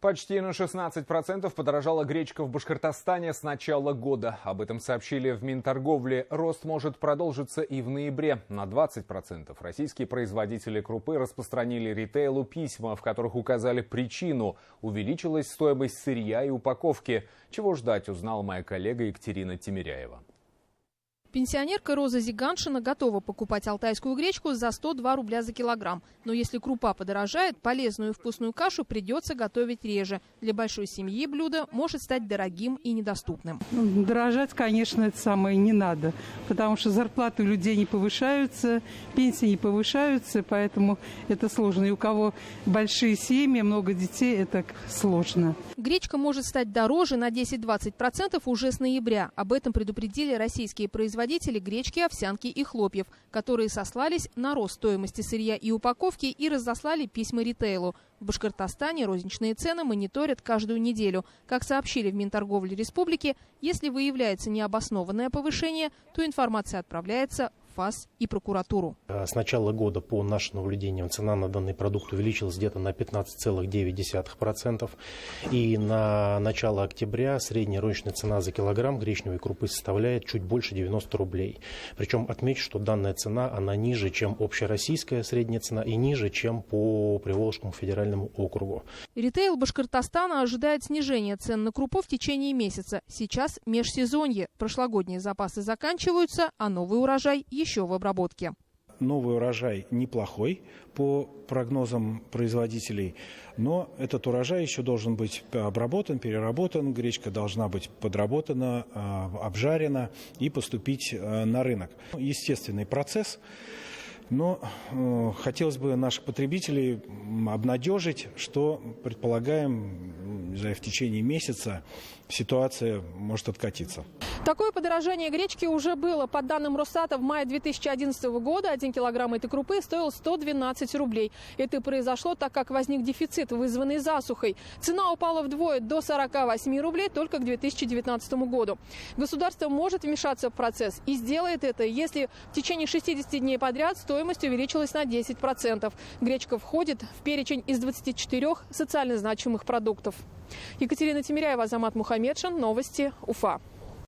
Почти на 16% подорожала гречка в Башкортостане с начала года. Об этом сообщили в Минторговле. Рост может продолжиться и в ноябре на 20%. Российские производители крупы распространили ритейлу письма, в которых указали причину. Увеличилась стоимость сырья и упаковки. Чего ждать, узнала моя коллега Екатерина Тимиряева. Пенсионерка Роза Зиганшина готова покупать алтайскую гречку за 102 рубля за килограмм. Но если крупа подорожает, полезную и вкусную кашу придется готовить реже. Для большой семьи блюдо может стать дорогим и недоступным. Дорожать, конечно, это самое не надо, потому что зарплаты у людей не повышаются, пенсии не повышаются, поэтому это сложно. И у кого большие семьи, много детей, это сложно. Гречка может стать дороже на 10-20% уже с ноября. Об этом предупредили российские производители гречки, овсянки и хлопьев, которые сослались на рост стоимости сырья и упаковки и разослали письма ритейлу. В Башкортостане розничные цены мониторят каждую неделю. Как сообщили в Минторговле республики, если выявляется необоснованное повышение, то информация отправляется в ФАС и прокуратуру. С начала года по нашим наблюдениям цена на данный продукт увеличилась где-то на 15,9%. И на начало октября средняя розничная цена за килограмм гречневой крупы составляет чуть больше 90 рублей. Причем отмечу, что данная цена, она ниже, чем общероссийская средняя цена и ниже, чем по Приволжскому федеральному округу. Ритейл Башкортостана ожидает снижения цен на крупу в течение месяца. Сейчас межсезонье. Прошлогодние запасы заканчиваются, а новый урожай еще в обработке. Новый урожай неплохой по прогнозам производителей, но этот урожай еще должен быть обработан, переработан, гречка должна быть подработана, обжарена и поступить на рынок. Естественный процесс, но хотелось бы наших потребителей обнадежить, что, предполагаем, в течение месяца ситуация может откатиться. Такое подорожание гречки уже было. По данным Росстата, в мае 2011 года 1 килограмм этой крупы стоил 112 рублей. Это произошло так, как возник дефицит, вызванный засухой. Цена упала вдвое, до 48 рублей только к 2019 году. Государство может вмешаться в процесс и сделает это, если в течение 60 дней подряд стоимость увеличилась на 10%. Гречка входит в перечень из 24 социально значимых продуктов. Екатерина Тимиряева, Азамат Мухамедшин. Новости Уфа.